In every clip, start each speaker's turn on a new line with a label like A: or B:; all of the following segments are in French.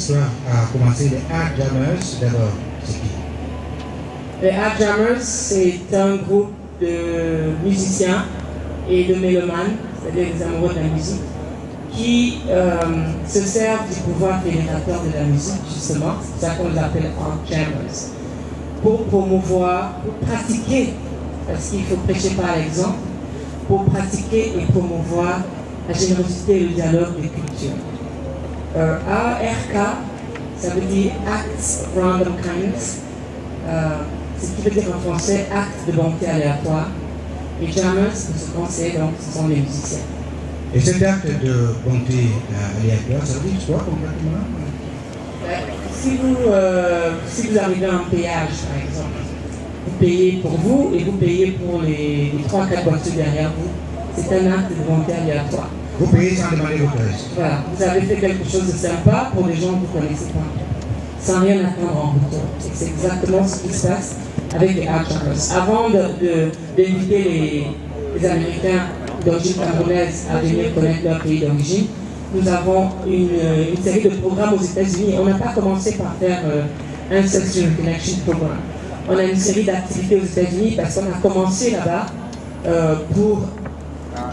A: L'histoire a commencé, les Art Jammers, d'abord, c'est qui?
B: Les Art Jammers, c'est un groupe de musiciens et de mélomanes, c'est-à-dire des amoureux de la musique, qui se servent du pouvoir fédérateur de la musique, justement, c'est ça qu'on les appelle Art Jammers, pour promouvoir, pour pratiquer, parce qu'il faut prêcher par l'exemple, pour pratiquer et promouvoir la générosité et le dialogue des cultures. ARK, ça veut dire Acts of Random Kindness, ce qui veut dire en français acte de bonté aléatoire. Et Jammers, pour ce conseil, donc, ce sont les musiciens.
A: Et cet acte de bonté aléatoire, ça veut dire quoi concrètement?
B: Si vous arrivez à un péage, par exemple, vous payez pour vous et vous payez pour les 3-4 voitures derrière vous, c'est un acte de bonté aléatoire.
A: Vous payez sans demander votre reste.
B: Voilà, vous avez fait quelque chose de sympa pour des gens que vous ne connaissez pas, sans rien attendre en retour. Et c'est exactement ce qui se passe avec les Art Jammers. Avant d'inviter les Américains d'origine camerounaise à venir connaître leur pays d'origine, nous avons une série de programmes aux États-Unis. On n'a pas commencé par faire un Sexual Connection Program. On a une série d'activités aux États-Unis parce qu'on a commencé là-bas pour,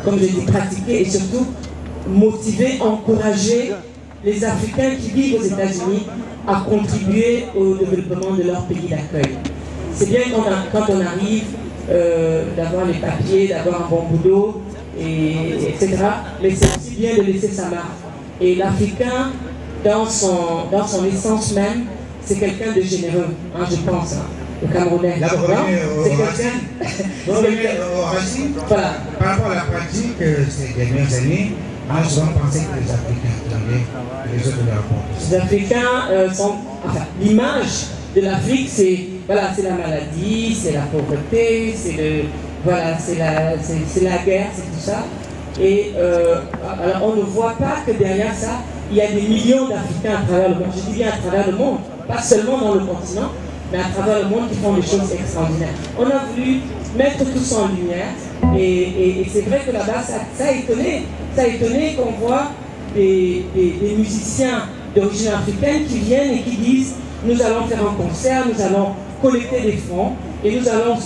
B: comme je dis, pratiquer et surtout motiver, encourager les Africains qui vivent aux États-Unis à contribuer au développement de leur pays d'accueil. C'est bien quand on arrive d'avoir les papiers, d'avoir un bon boulot, etc. Mais c'est aussi bien de laisser sa marque. Et l'Africain, dans son essence même, c'est quelqu'un de généreux, hein, je pense. Hein. Le Camerounais.
A: Là, vous revenez aux racines.
B: Voilà.
A: Par rapport à la pratique ces dernières années, on a souvent pensé que les Africains attendaient les autres de leur part.
B: Les Africains sont... Enfin, l'image de l'Afrique, c'est voilà, la maladie, c'est la pauvreté, c'est la guerre, c'est tout ça. Et alors on ne voit pas que derrière ça, il y a des millions d'Africains à travers le monde. Je dis bien à travers le monde, pas seulement dans le continent, mais à travers le monde qui font des choses extraordinaires. On a voulu mettre tout ça en lumière et c'est vrai que là-bas, ça a étonné qu'on voit des musiciens d'origine africaine qui viennent et qui disent nous allons faire un concert, nous allons collecter des fonds et nous allons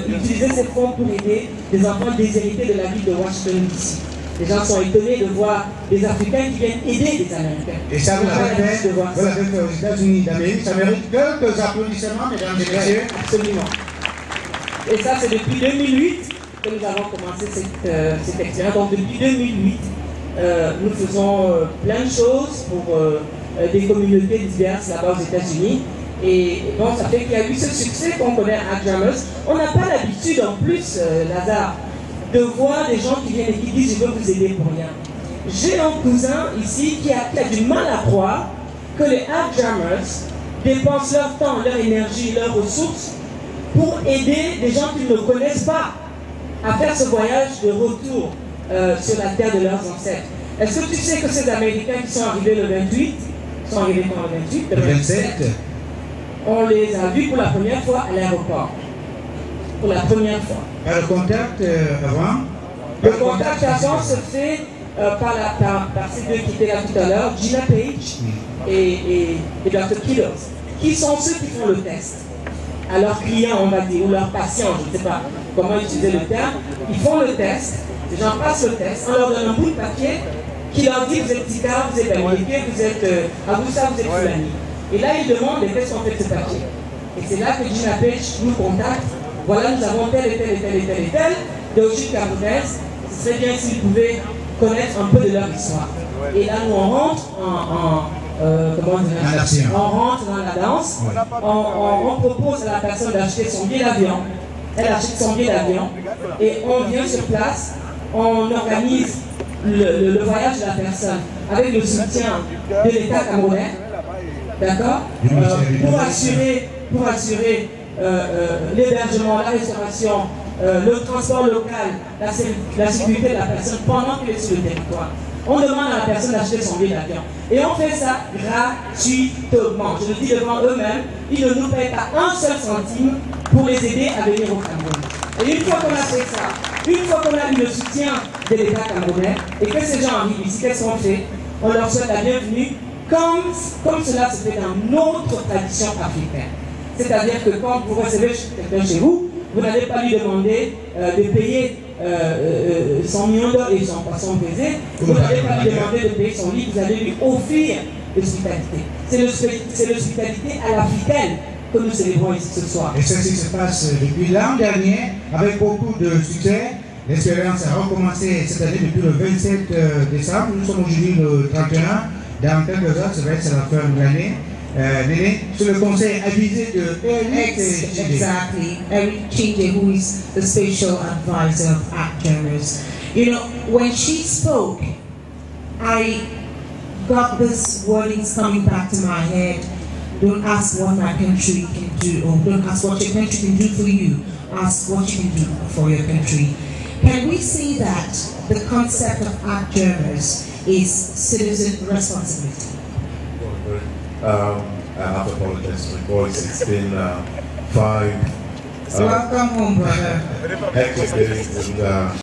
B: utiliser ces fonds pour aider des enfants déshérités de la ville de Washington DC. Les gens sont étonnés de voir des Africains qui viennent aider des Américains.
A: Et ça, vous l'avez fait aux États-Unis d'Amérique. Ça mérite quelques applaudissements, mesdames et messieurs.
B: Absolument. Et ça, c'est depuis 2008 que nous avons commencé cette expérience. Donc, depuis 2008, nous faisons plein de choses pour des communautés diverses là-bas aux États-Unis. Et bon, ça fait qu'il y a eu ce succès qu'on connaît à Jammers. On n'a pas l'habitude, en plus, Lazare, de voir des gens qui viennent et qui disent « je veux vous aider pour rien ». J'ai un cousin ici qui a du mal à croire que les Art Jammers dépensent leur temps, leur énergie, leurs ressources pour aider des gens qu'ils ne connaissent pas à faire ce voyage de retour sur la terre de leurs ancêtres. Est-ce que tu sais que ces Américains qui sont arrivés le 28, sont arrivés quand le 28, le 27, on les a vus pour la première fois à l'aéroport. Pour la première fois.
A: Le contact avant?
B: Le contact avant se fait par ces deux qui étaient là tout à l'heure, Gina Page et Dr. Kiddles, qui sont ceux qui font le test. À leurs clients, on va dire, ou leurs patients, je ne sais pas comment utiliser le terme, ils font le test, les gens passent le test, on leur donne un bout de papier qui leur dit vous êtes Tika, vous êtes américain, vous êtes Avoussa, vous êtes Fulani. Et là, ils demandent qu'est-ce qu'on fait de ce papier. Et c'est là que Gina Page nous contacte. Voilà, nous avons tel et tel d'origine camerounaise. Ce serait bien s'ils pouvaient connaître un peu de leur histoire. Et là, nous, on rentre on rentre dans la danse. On propose à la personne d'acheter son billet d'avion. Elle achète son billet d'avion. Et on vient sur place. On organise le voyage de la personne avec le soutien de l'État camerounais. D'accord, pour assurer l'hébergement, la restauration, le transport local, la sécurité de la personne pendant qu'elle est sur le territoire. On demande à la personne d'acheter son billet d'avion. Et on fait ça gratuitement. Je le dis devant eux-mêmes, ils ne nous payent pas un seul centime pour les aider à venir au Cameroun. Et une fois qu'on a fait ça, une fois qu'on a eu le soutien de l'État camerounais et que ces gens arrivent ici, qu'est-ce qu'on fait? On leur souhaite la bienvenue. comme cela se fait dans notre tradition africaine. C'est-à-dire que quand vous recevez quelqu'un chez vous, vous n'allez pas lui demander de payer son viande et son poisson pesé, vous n'allez pas lui demander de payer son lit, vous allez lui offrir l'hospitalité. C'est l'hospitalité à l'africaine que nous célébrons ici ce soir.
A: Et ceci se passe depuis l'an dernier avec beaucoup de succès. L'expérience a recommencé cette année depuis le 27 décembre. Nous sommes aujourd'hui le 31. Dans quelques heures, ça va être la fin de l'année. Néné, sur le conseil avisé de Eric Chinde.
C: Exactly, Eric Chinde, who is the special advisor of ACT Germans. You know, when she spoke, I got this wordings coming back to my head. Don't ask what my country can do, or don't ask what your country can do for you. Ask what you can do for your country. Can we see that the concept of ACT Germans is citizen responsibility?
D: I have to apologize for my voice. It's been 5
C: So welcome home, brother.
D: hectic days and